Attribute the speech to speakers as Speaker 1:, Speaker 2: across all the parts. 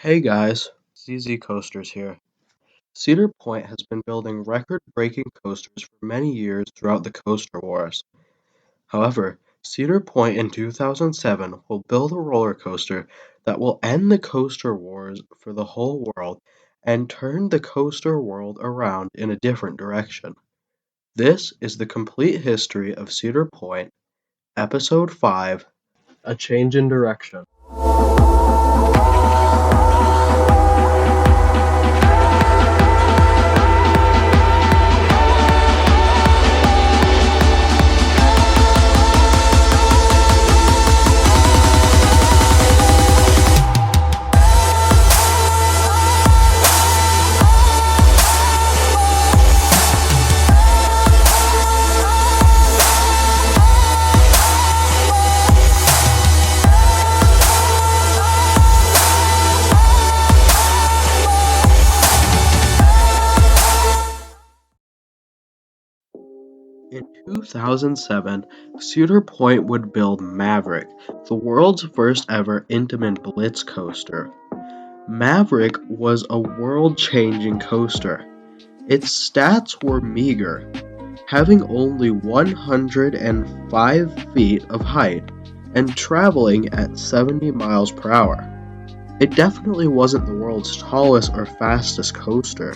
Speaker 1: Hey guys, ZZ Coasters here. Cedar Point has been building record-breaking coasters for many years throughout the Coaster Wars. However, Cedar Point in 2007 will build a roller coaster that will end the Coaster Wars for the whole world and turn the coaster world around in a different direction. This is the complete history of Cedar Point, Episode 5, A Change in Direction. In 2007, Cedar Point would build Maverick, the world's first ever intimate blitz coaster. Maverick was a world-changing coaster. Its stats were meager, having only 105 feet of height and traveling at 70 miles per hour. It definitely wasn't the world's tallest or fastest coaster,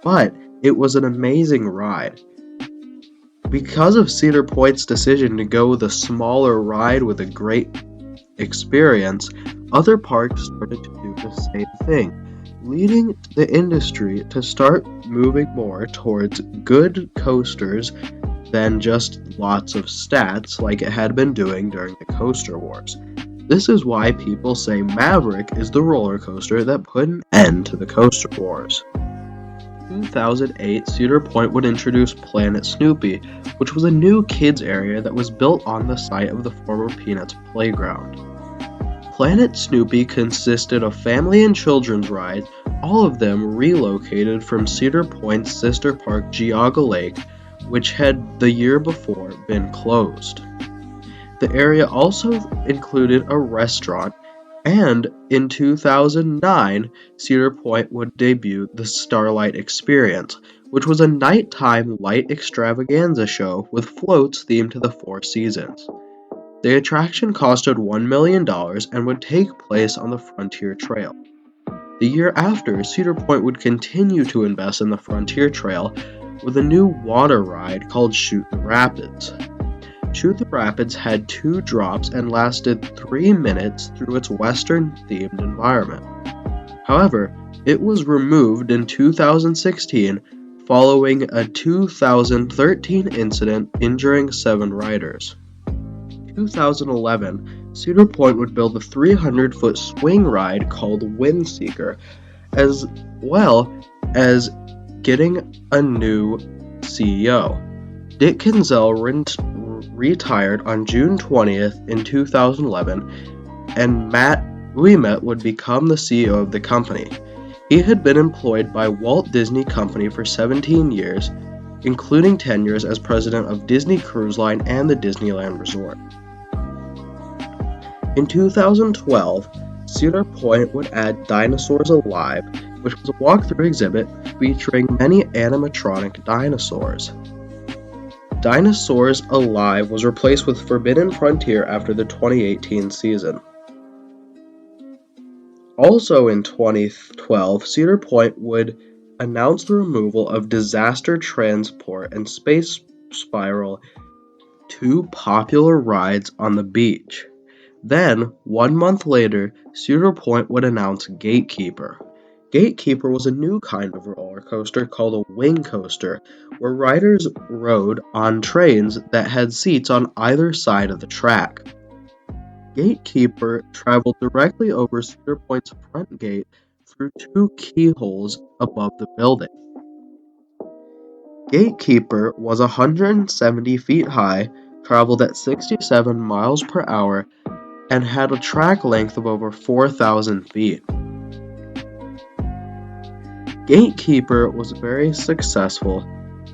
Speaker 1: but it was an amazing ride. Because of Cedar Point's decision to go with a smaller ride with a great experience, other parks started to do the same thing, leading the industry to start moving more towards good coasters than just lots of stats like it had been doing during the Coaster Wars. This is why people say Maverick is the roller coaster that put an end to the Coaster Wars. In 2008, Cedar Point would introduce Planet Snoopy, which was a new kids area that was built on the site of the former Peanuts playground. Planet Snoopy consisted of family and children's rides, all of them relocated from Cedar Point's sister park Geauga Lake, which had the year before been closed. The area also included a restaurant, and in 2009, Cedar Point would debut the Starlight Experience, which was a nighttime light extravaganza show with floats themed to the Four Seasons. The attraction costed $1 million and would take place on the Frontier Trail. The year after, Cedar Point would continue to invest in the Frontier Trail with a new water ride called Shoot the Rapids. Shoot the Rapids had 2 drops and lasted 3 minutes through its Western-themed environment. However, it was removed in 2016 following a 2013 incident injuring 7 riders. In 2011, Cedar Point would build a 300-foot swing ride called Windseeker, as well as getting a new CEO. Dick Kinzel retired on June 20th in 2011, and Matt Ouimet would become the CEO of the company. He had been employed by Walt Disney Company for 17 years, including 10 years as president of Disney Cruise Line and the Disneyland Resort. In 2012, Cedar Point would add Dinosaurs Alive, which was a walkthrough exhibit featuring many animatronic dinosaurs. Dinosaurs Alive was replaced with Forbidden Frontier after the 2018 season. Also in 2012, Cedar Point would announce the removal of Disaster Transport and Space Spiral, 2 popular rides on the beach. Then, 1 month later, Cedar Point would announce Gatekeeper. Gatekeeper was a new kind of roller coaster called a wing coaster, where riders rode on trains that had seats on either side of the track. Gatekeeper traveled directly over Cedar Point's front gate through 2 keyholes above the building. Gatekeeper was 170 feet high, traveled at 67 miles per hour, and had a track length of over 4,000 feet. Gatekeeper was very successful,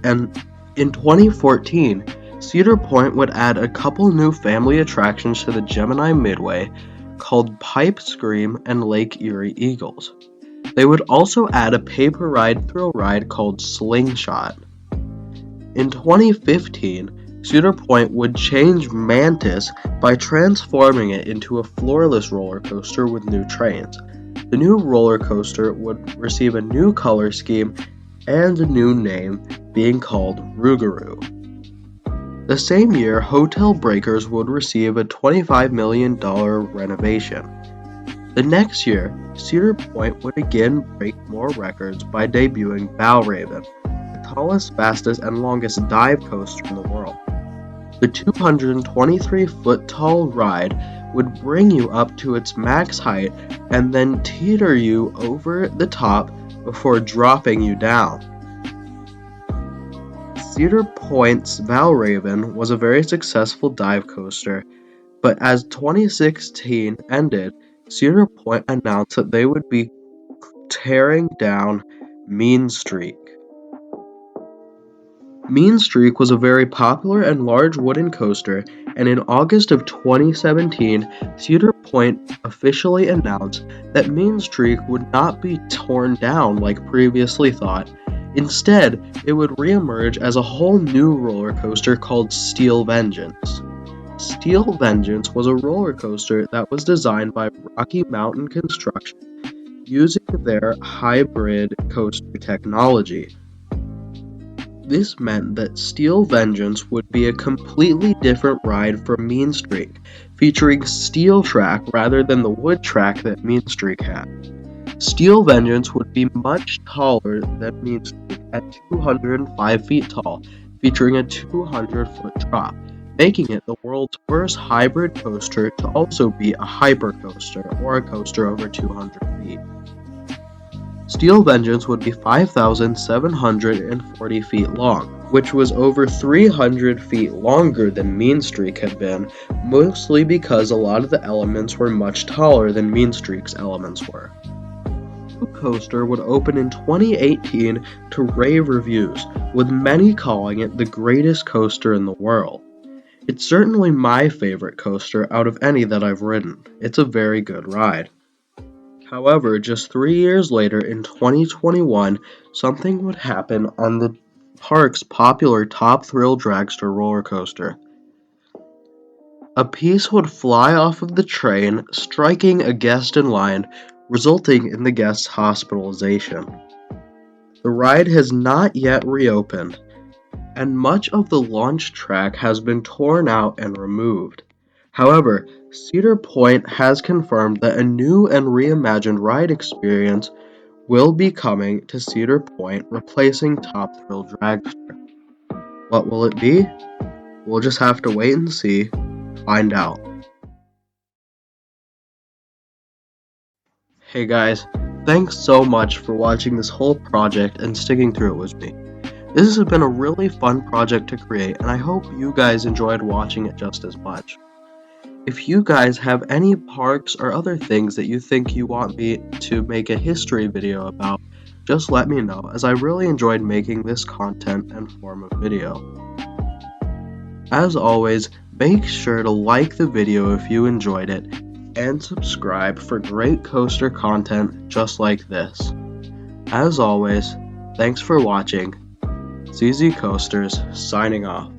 Speaker 1: and in 2014, Cedar Point would add a couple new family attractions to the Gemini Midway called Pipe Scream and Lake Erie Eagles. They would also add a paper ride thrill ride called Slingshot. In 2015, Cedar Point would change Mantis by transforming it into a floorless roller coaster with new trains. The new roller coaster would receive a new color scheme and a new name, being called Rougarou. The same year, Hotel Breakers would receive a $25 million renovation. The next year, Cedar Point would again break more records by debuting Valravn, the tallest, fastest, and longest dive coaster in the world. The 223-foot tall ride would bring you up to its max height and then teeter you over the top before dropping you down. Cedar Point's Valravn was a very successful dive coaster, but as 2016 ended, Cedar Point announced that they would be tearing down Mean Streak. Mean Streak was a very popular and large wooden coaster, and in August of 2017, Cedar Point officially announced that Mean Streak would not be torn down like previously thought. Instead, it would reemerge as a whole new roller coaster called Steel Vengeance. Steel Vengeance was a roller coaster that was designed by Rocky Mountain Construction using their hybrid coaster technology. This meant that Steel Vengeance would be a completely different ride from Mean Streak, featuring steel track rather than the wood track that Mean Streak had. Steel Vengeance would be much taller than Mean Streak at 205 feet tall, featuring a 200-foot drop, making it the world's first hybrid coaster to also be a hypercoaster, or a coaster over 200 feet. Steel Vengeance would be 5,740 feet long, which was over 300 feet longer than Mean Streak had been, mostly because a lot of the elements were much taller than Mean Streak's elements were. The coaster would open in 2018 to rave reviews, with many calling it the greatest coaster in the world. It's certainly my favorite coaster out of any that I've ridden. It's a very good ride. However, just 3 years later, in 2021, something would happen on the park's popular Top Thrill Dragster roller coaster. A piece would fly off of the train, striking a guest in line, resulting in the guest's hospitalization. The ride has not yet reopened, and much of the launch track has been torn out and removed. However, Cedar Point has confirmed that a new and reimagined ride experience will be coming to Cedar Point, replacing Top Thrill Dragster. What will it be? We'll just have to wait and see, find out. Hey guys, thanks so much for watching this whole project and sticking through it with me. This has been a really fun project to create, and I hope you guys enjoyed watching it just as much. If you guys have any parks or other things that you think you want me to make a history video about, just let me know, as I really enjoyed making this content and form of video. As always, make sure to like the video if you enjoyed it, and subscribe for great coaster content just like this. As always, thanks for watching. CZ Coasters, signing off.